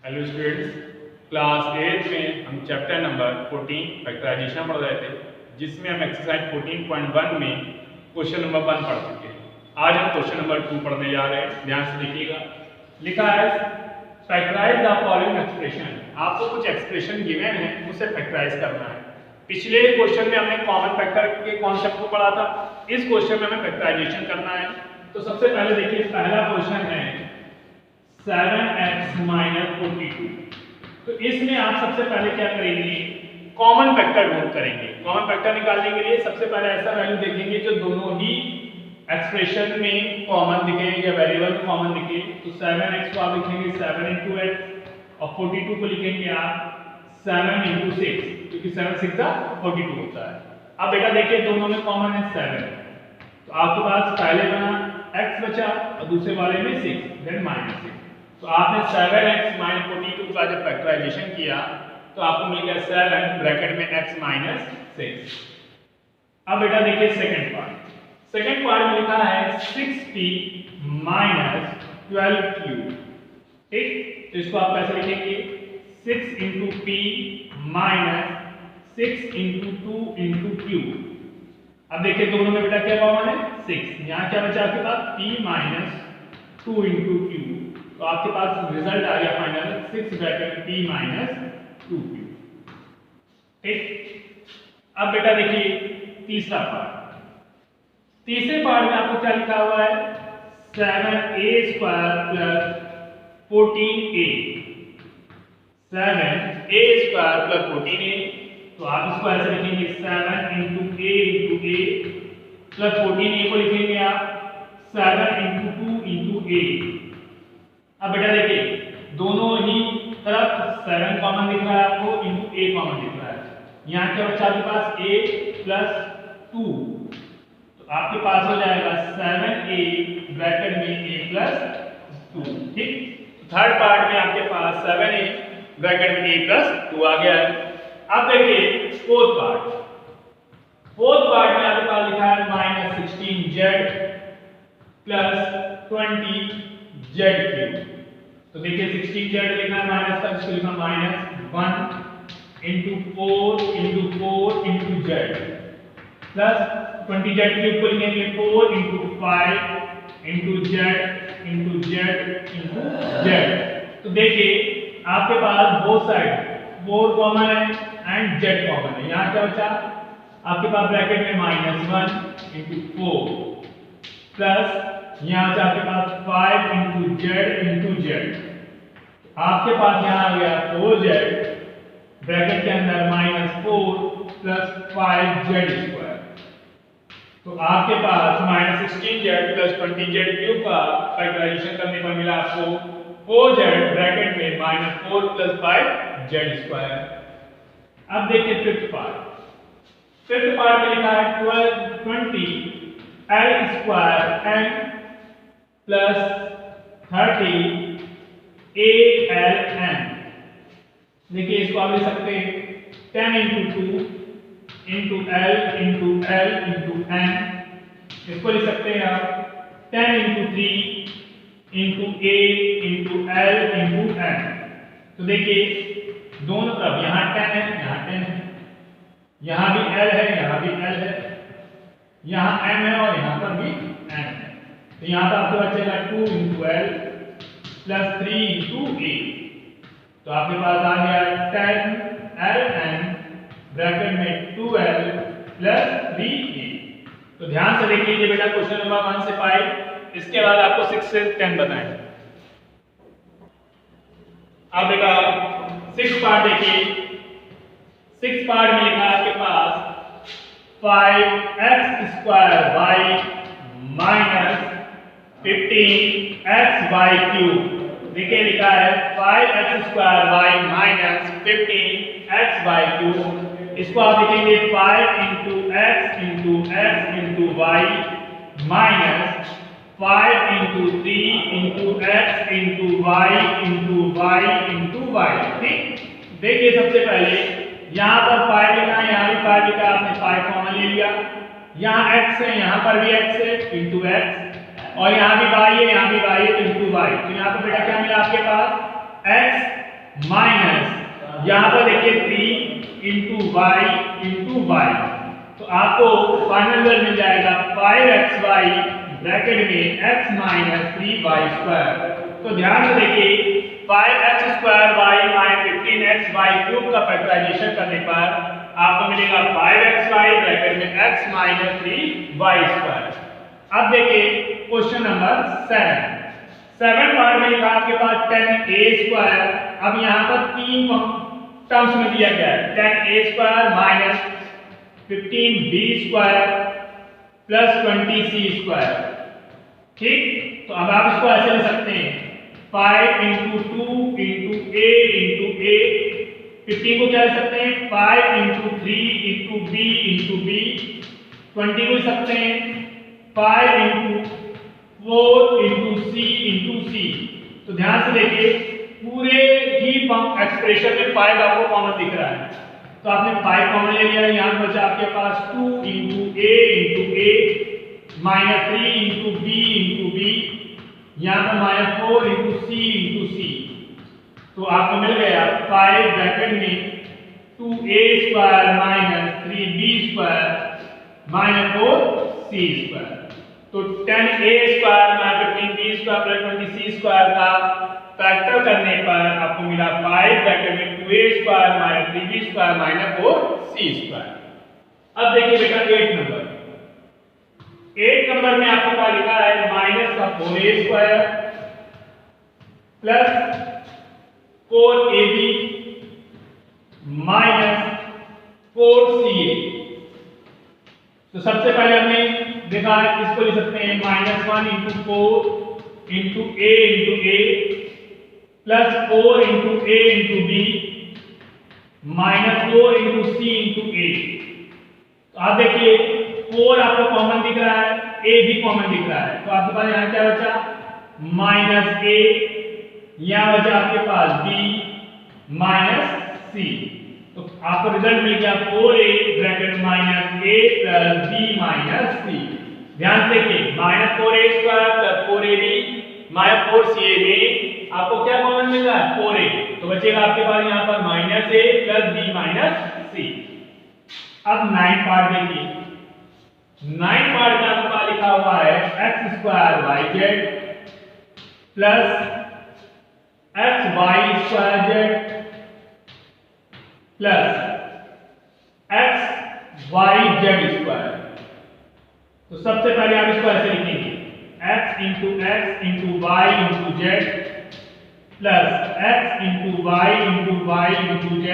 Hello students, class 8 में हम chapter number 14 factorisation पढ़ रहे थे, जिसमें हम एक्सरसाइज 14.1 में क्वेश्चन नंबर 1 पढ़ चुके हैं। आज हम क्वेश्चन नंबर 2 पढ़ने जा रहे हैं। ध्यान से देखिएगा। लिखा है फैक्टराइज द फॉलोइंग एक्सप्रेशन। आपको कुछ एक्सप्रेशन गिवन है, उसे फैक्टराइज करना है। पिछले क्वेश्चन में हमने कॉमन फैक्टर के कॉन्सेप्ट को पढ़ा था। इस क्वेश्चन में हमें फैक्टराइजेशन करना है। तो सबसे पहले देखिए, पहला क्वेश्चन है 7x माइनस 42। तो इसमें आप सबसे पहले क्या करेंगे, कॉमन फैक्टर ढूंढ करेंगे। कॉमन फैक्टर निकालने के लिए सबसे पहले ऐसा वैल्यू देखेंगे जो दोनों ही एक्सप्रेशन में कॉमन दिखे या वेरिएबल में कॉमन दिखे। तो 7x को आप लिखेंगे 7 into x और 42 को लिखेंगे आप 7 into 6, क्योंकि 7 6 42 होता है। अब बेटा देखिए, दोनों में कॉमन है 7, तो आपके पास पहले बना x बचा और दूसरे वाले में 6, देन -6। तो आपने 7x माइनस 42 का जब फैक्टराइजेशन किया तो आपको मिल गया 7 ब्रैकेट में x माइनस 6। अब बेटा देखिए सेकंड पार्ट में लिखा है 6p माइनस 12q। ठीक, तो इसको आप कैसे लिखेंगे, 6 into p minus 6 into 2 into q। अब देखिए दोनों में बेटा क्या कॉमन है, 6। यहाँ क्या बचा आपके पास, p माइनस 2 into q। तो आपके पास रिजल्ट आ गया final 6 bracket p minus 2q। ठीक, अब बेटा देखिए तीसरा पार्ट। तीसरे पार्ट में आपको क्या लिखा हुआ है, 7a square plus 14a। 7a square plus 14a, तो आप इसको ऐसे लिखेंगे 7 into a प्लस 14a को लिखेंगे आप 7 into 2 into a। अब बेटा देखिए दोनों ही तरफ 7 कॉमन दिख रहा है आपको, इंटू a कॉमन दिख रहा है। यहाँ क्या बचा आपके पास, a प्लस 2, तो आपके पास हो जाएगा 7a ब्रैकेट में a प्लस 2। ठीक, थर्ड पार्ट में आपके पास 7a ब्रैकेट में a प्लस 2 आ गया है। अब देखिए फोर्थ पार्ट में आपके पास लिखा है -16z प्लस 20z3। तो देखिए 16z लिखना है माइनस का, इसको लिखना -1 into 4 into 4 into z plus 20z3 को लिखेंगे 4 into 5 into z into z into z। तो देखिए आपके पास बोथ साइड 4 कॉमन है एंड z कॉमन है। यहाँ क्या बचा आपके पास ब्रैकेट में -1 into 4 प्लस यहाँ बचा आपके पास 5 into z। आपके पास यहाँ आ गया 4z ब्रैकेट के अंदर -4 प्लस 5z²। तो आपके पास -16z प्लस 20z³ का फैक्टराइजेशन करने पर मिला आपको 4z ब्रैकेट में -4 प्लस 5z²। अब देखिए फिफ्थ पार्ट में लिखा है 20l² n प्लस 30 ALN। देखिए इसको आप लिख सकते हैं 10 into 2 into L into L into N। इसको लिख सकते हैं आप 10 into 3 into A into L into N। तो देखिए दोनों तरफ यहाँ 10 है, यहाँ 10 है, यहाँ भी L है, यहाँ भी L है, यहाँ M है और यहाँ पर भी M है। तो यहाँ पर आपको बचेगा 2 into L plus 3 into A। तो आपके पास आ गया 10LN ब्रैकेट में 2L प्लस 3A। तो ध्यान से देख लीजिए बेटा, क्वेश्चन नंबर 1 से 5, इसके बाद आपको 6 से 10 बताएं। अब बेटा 6 पार्ट देखिए, 6 पार्ट में लिखा है आपके पास 5x² माइनस 15xy³। देखिए लिखा है 5x² माइनस 15xy³। इसको आप लिखेंगे 5 into x into x into y minus 5 into 3 into x into y into y into y। ठीक, देखिए सबसे पहले यहाँ पर 5 लिखा है, यहाँ भी 5 लिखा, आपने 5 कॉमन ले लिया। यहाँ x है, यहाँ पर भी x है, into x, और यहाँ भी y है, यहाँ भी y है, into y। तो यहाँ पर बेटा क्या मिला आपके पास, x माइनस यहाँ पर देखिए 3 इंटू वाई, तो आपको फाइनल रिजल्ट मिल जाएगा 5xy ब्रैकेट में x माइनस 3y²। तो ध्यान से देखिए 5x² y 15xy क्यूब का फैक्टराइजेशन करने पर आपको मिलेगा 5xy ब्रैकेट में x माइनस 3y²। अब देखिए क्वेश्चन नंबर 7 पार्ट में लिखा आपके पास 10a²। अब यहाँ पर तीन टर्म्स में दिया गया है 10a² minus 15b² plus 20c²। ठीक, तो अब आप इसको ऐसे लिख सकते हैं 5 इंटू 2 इंटू a 15 को क्या लिख सकते हैं 5 इंटू 3 इंटू b 20 को लिख सकते हैं 5 इंटू 4 इंटू c। तो ध्यान से देखिए पूरे ही एक्सप्रेशन में 5 आपको कॉमन दिख रहा है, तो आपने 5 कॉमन ले लिया। यहाँ पर बचा आपके पास 2 into a minus 3 into b, यहाँ पर माइनस 4 इंटू c। तो आपको मिल गया 5 ब्रैकेट में 2a² minus 3b² minus 4c²। तो 10a² minus 15b² plus 20c² का फैक्टर करने पर आपको मिला 5 ब्रैकेट में 2a² minus 3b² minus 4c²। अब देखिए बेटा 8 नंबर में आपको क्या लिखा है माइनस का 4a² plus 4ab minus 4ca। तो सबसे पहले हमने देखा इसको लिख सकते हैं -1 into 4 into a plus 4 into a into b minus 4 into c into a। तो आप देखिए 4 आपको कॉमन दिख रहा है, a भी कॉमन दिख रहा है, तो आपके पास यहाँ क्या बचा माइनस a, यहाँ बचा आपके पास b माइनस c। तो आपको रिजल्ट मिल गया 4a bracket minus a plus b minus c। ध्यान से देखिए -4a² plus 4ab minus 4ca में आपको क्या कॉमन मिल रहा है 4a, तो बचेगा आपके पास यहाँ पर -a plus b minus c। अब 9 पार्ट देखिए, 9 पार्ट में आपका लिखा हुआ है x² yz plus xy² plus xyz²। तो सबसे पहले आप इसको ऐसे लिखेंगे x into y into z plus x into y into z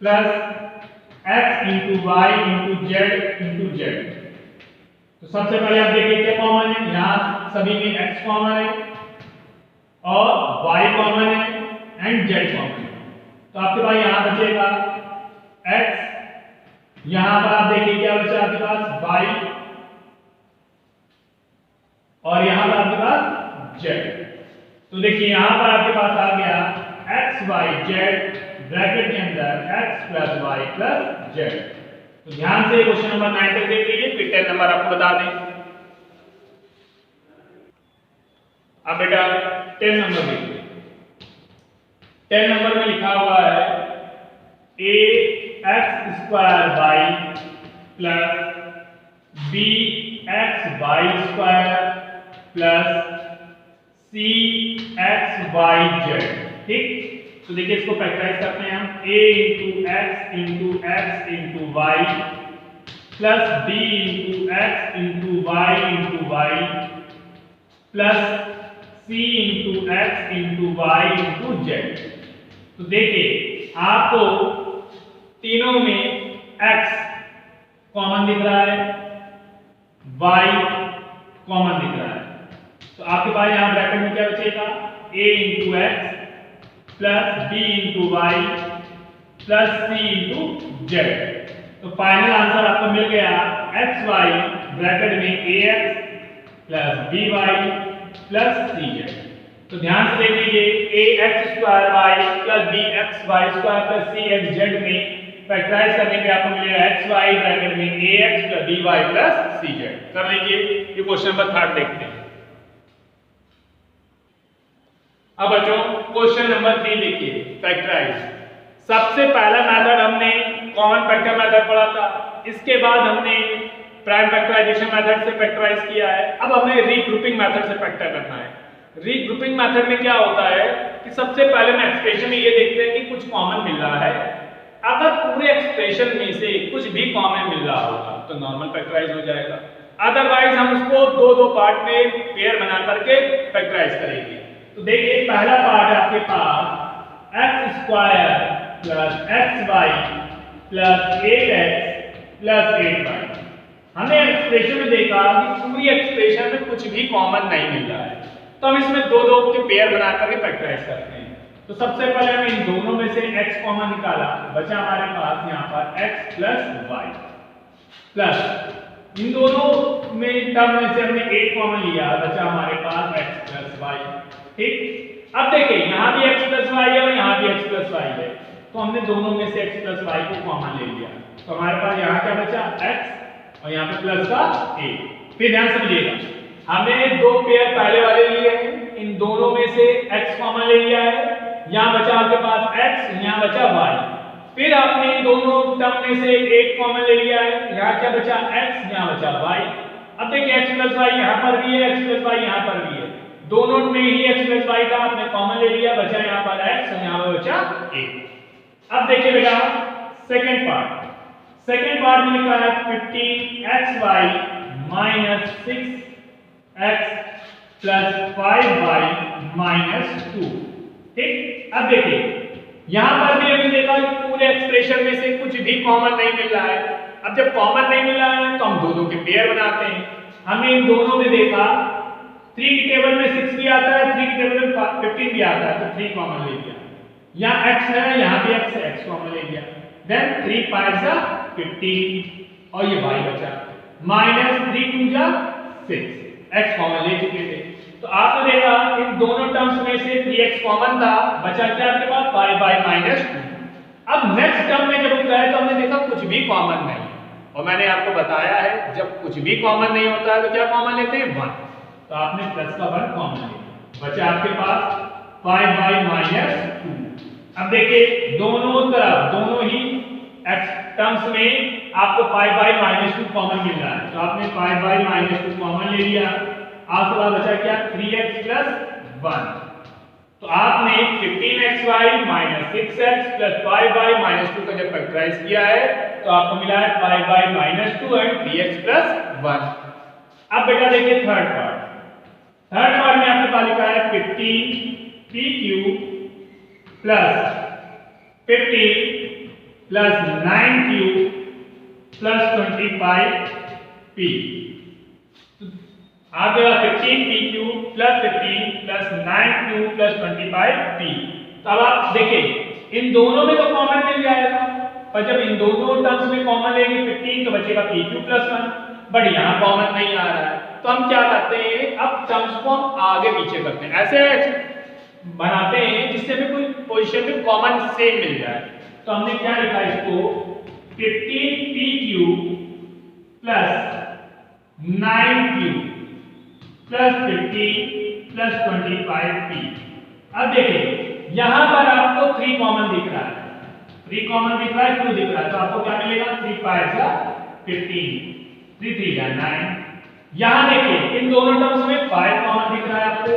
plus x into y into z। तो सबसे पहले आप देखिए क्या कॉमन है, यहाँ सभी में x कॉमन है और y कॉमन है एंड z कॉमन है। तो आपके पास यहाँ बचेगा x, यहाँ पर आप देखिए क्या बचा आपके पास y और यहाँ पर आपके पास z। तो देखिए यहाँ पर आपके पास आ गया x y z ब्रैकेट के अंदर x plus y plus z। तो ध्यान से क्वेश्चन नंबर 9 तक देख लीजिए, फिर 10 नंबर आपको बता दें। अब बेटा 10 नंबर देखिए, 10 नंबर में लिखा हुआ है ax² y plus bxy² plus cxyz। ठीक, तो देखिए इसको फैक्टराइज करते हैं हम a into x into y plus b into x into y plus c into x into y into z। तो देखिए आपको तीनों में x कॉमन दिख रहा है, y कॉमन दिख रहा है, तो आपके पास यहाँ ब्रैकेट में क्या बचेगा a into x plus b into y plus c into z। तो फाइनल आंसर आपको मिल गया xy ब्रैकेट में ax plus by plus cz। तो ध्यान से देख लीजिए ax² y plus bxy² plus cxz में फैक्टराइज करने पे आपको मिलेगा xy ब्रैकेट में ax plus by plus cz। कर लीजिए, ये क्वेश्चन नंबर 3 देखते हैं। अब बच्चों क्वेश्चन नंबर 3 देखिए, फैक्टराइज। सबसे पहला मेथड हमने कॉमन फैक्टर मेथड पढ़ा था, इसके बाद हमने प्राइम फैक्टराइजेशन मेथड से फैक्टराइज किया है। अब हमें रीग्रुपिंग मेथड से फैक्टर करना है। रीग्रुपिंग मेथड में क्या होता है कि सबसे पहले हम एक्सप्रेशन में ये देखते हैं कि कुछ कॉमन मिल रहा है। अगर पूरे एक्सप्रेशन में से कुछ भी कॉमन मिल रहा होगा तो नॉर्मल फैक्टराइज हो जाएगा, अदरवाइज हम उसको दो दो पार्ट में पेयर बना करके फैक्टराइज करेंगे। तो देखिए पहला पार्ट है आपके पास X square plus X Y plus 8x plus 8y। हमने एक्सप्रेशन में देखा कि पूरी एक्सप्रेशन में कुछ भी कॉमन नहीं मिल रहा है, तो हम इसमें दो दो के पेयर बना करके फैक्टराइज करते हैं। तो सबसे पहले हमने इन दोनों में से x कॉमन निकाला, बचा हमारे पास यहाँ पर x प्लस वाई प्लस इन दोनों में टर्म में से हमने 8 कॉमन लिया, बचा हमारे पास x प्लस वाई। ठीक, अब देखिए यहाँ भी x प्लस वाई है और यहाँ भी x प्लस वाई है, तो हमने दोनों में से x प्लस वाई को कॉमन ले लिया, तो हमारे पास यहाँ क्या बचा x और यहाँ पे प्लस का 8। फिर ध्यान समझिएगा, हमने दो पेयर पहले वाले लिए हैं, इन दोनों में से x कॉमन ले लिया है, यहाँ बचा आपके पास x, यहाँ बचा y। फिर आपने इन दोनों टर्म में से 8 कॉमन ले लिया है, यहाँ क्या बचा x, यहाँ बचा y। अब देखिए x प्लस वाई यहाँ पर भी है, x प्लस वाई यहाँ पर भी है, दोनों में ही x प्लस वाई का आपने कॉमन ले लिया, बचा यहाँ पर x और यहाँ पर बचा 8। अब देखिए बेटा सेकंड पार्ट में लिखा है 15xy minus 6x plus 5y minus 2। ठीक, अब देखिए यहां पर भी हमने देखा कि पूरे एक्सप्रेशन में से कुछ भी कॉमन नहीं मिल रहा है। अब जब कॉमन नहीं मिल रहा है तो हम दोनों के पेयर बनाते हैं। हमने इन दोनों में देखा 3 की टेबल में 6 भी आता है, 3 की टेबल में 15 भी आता है, तो 3 कॉमन ले लिया। यहाँ x है, यहाँ भी x है, x कॉमन ले लिया, देन 3 5 जा 15 और ये y बचा माइनस 3 2 जा 6, x कॉमन ले चुके थे। तो आपने देखा इन दोनों टर्म्स में से 3x कॉमन था, बचा क्या आपके पास 5y माइनस 2। अब नेक्स्ट टर्म में जब हम गए तो हमने देखा कुछ भी कॉमन नहीं, और मैंने आपको बताया है जब कुछ भी कॉमन नहीं होता है तो क्या कॉमन लेते हैं 1, तो आपने प्लस का 1 कॉमन लिया, बचा आपके पास 5y माइनस 2। अब देखिए दोनों तरफ दोनों ही x टर्म्स में आपको 5y माइनस 2 कॉमन मिल रहा है, तो आपने 5y माइनस 2 कॉमन ले लिया, आपके पास बचा क्या 3x प्लस 1। तो आपने 15xy minus 6x plus 5y minus 2 का जब फैक्टराइज किया है तो आपको मिला है 5y minus 2 and 3x plus 1। अब बेटा देखिए थर्ड पार्ट में आपके पास लिखा है 15pq plus 15 plus 9q plus 25p। आगे 15pq plus 15 plus 9q plus 25p। तो अब आप देखिए इन दोनों में तो कॉमन मिल जाएगा, पर जब इन दोनों टर्म्स में कॉमन लेंगे 15 तो बचेगा pq प्लस 1, बट यहाँ कॉमन नहीं आ रहा है, तो हम क्या करते हैं अब टर्म्स को हम आगे पीछे करते हैं, ऐसे बनाते हैं जिससे हमें कोई पोजीशन में कॉमन सेम मिल जाए। तो हमने क्या लिखा इसको 15pq plus 9q plus 15 plus 25p। अब देखिए यहां पर आपको 3 कॉमन दिख रहा है, 3 कॉमन दिख रहा है, 2 दिख रहा है, तो आपको क्या मिलेगा 3 5 जा 15, 3 3 जा 9। यहां देखिए इन दोनों टर्म्स में 5 कॉमन दिख रहा है आपको,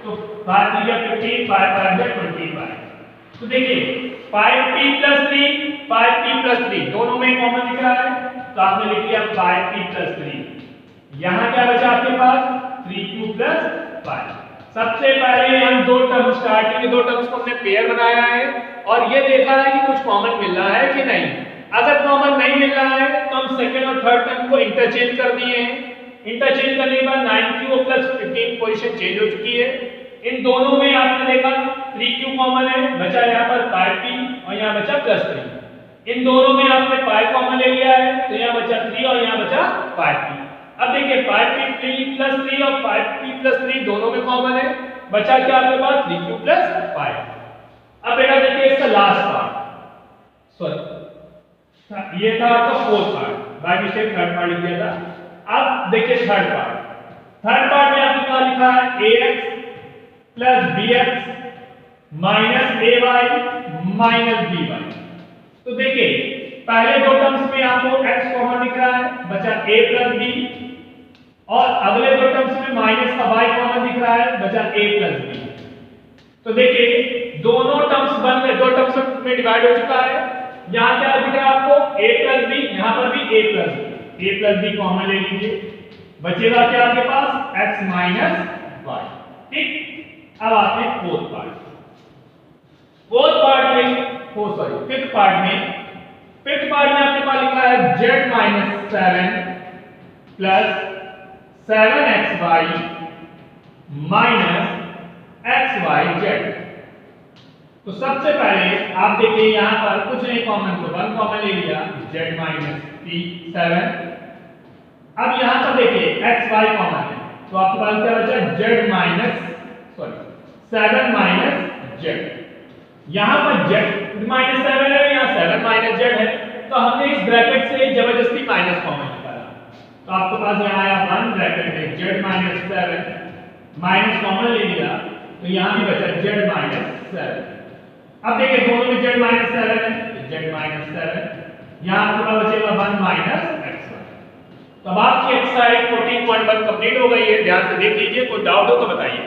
तो 5 3 जा 15, 5 5 जा 25। तो देखिए 5p प्लस 3 5p प्लस 3 दोनों में कॉमन दिख रहा है, तो आपने लिख लिया 5p प्लस 3। यहां क्या बचा आपके पास 3q प्लस 5। सबसे पहले हम दो टर्म स्टार्टिंग के दो टर्म्स को हमने पेयर बनाया है और ये देखा है कि कुछ कॉमन मिल रहा है कि नहीं। अगर कॉमन नहीं मिल रहा है तो हम सेकंड और थर्ड टर्म को इंटरचेंज कर दिए हैं। इंटरचेंज करने के बाद 9q प्लस 15 पोजीशन चेंज हो चुकी है। इन दोनों में आपने देखा 3q कॉमन है, बचा यहाँ पर 5p और यहाँ बचा प्लस 3। इन दोनों में आपने 5 कॉमन ले लिया है, तो यहाँ बचा 3 और यहाँ बचा 5p। अब देखिए 5p प्लस 3 और 5p प्लस 3 दोनों में कॉमन है, बचा क्या आपके पास 3q प्लस 5। अब बेटा देखिए इसका लास्ट पार्ट, सॉरी ये था आपका fourth part, by mistake third part लिख दिया था। अब देखिए थर्ड पार्ट में आपने क्या लिखा है ax plus bx minus ay minus by। तो देखिए पहले दो टर्म्स में आपको x कॉमन दिख रहा है, बचा a प्लस b, और अगले दो टर्म्स में माइनस का y कॉमन दिख रहा है, बचा a प्लस b। तो देखिए दोनों टर्म्स बन गए, दो टर्म्स में डिवाइड हो चुका है। यहाँ क्या दिख रहा है आपको a प्लस b, यहाँ पर भी a प्लस b कॉमन ले लीजिए, बचेगा क्या आपके पास x माइनस y। ठीक, अब आते हैं फोर्थ पार्ट में, फिफ्थ पार्ट में आपके पास लिखा है z minus 7 plus 7xy minus xyz। तो सबसे पहले आप देखिए यहां पर कुछ नहीं कॉमन, तो 1 कॉमन ले लिया, z माइनस 7। अब यहां पर देखिए xy कॉमन है, तो आपके पास क्या बचा z माइनस 7 माइनस z। यहां पर z माइनस 7 है, यहां 7 माइनस z है, तो हमने इस ब्रैकेट से जबरदस्ती माइनस कॉमन निकाला। तो आपके पास यहां आया 1 ब्रैकेट में z माइनस 7 माइनस कॉमन ले लिया, तो यहां भी बचा z माइनस 7। अब देखिए दोनों में z माइनस 7 है, z माइनस 7, यहां आपके पास बचेगा 1 माइनस xy। तो अब आपकी एक्सरसाइज 14.1 कंप्लीट हो गई है, ध्यान से देख लीजिए, कोई डाउट हो तो बताइए।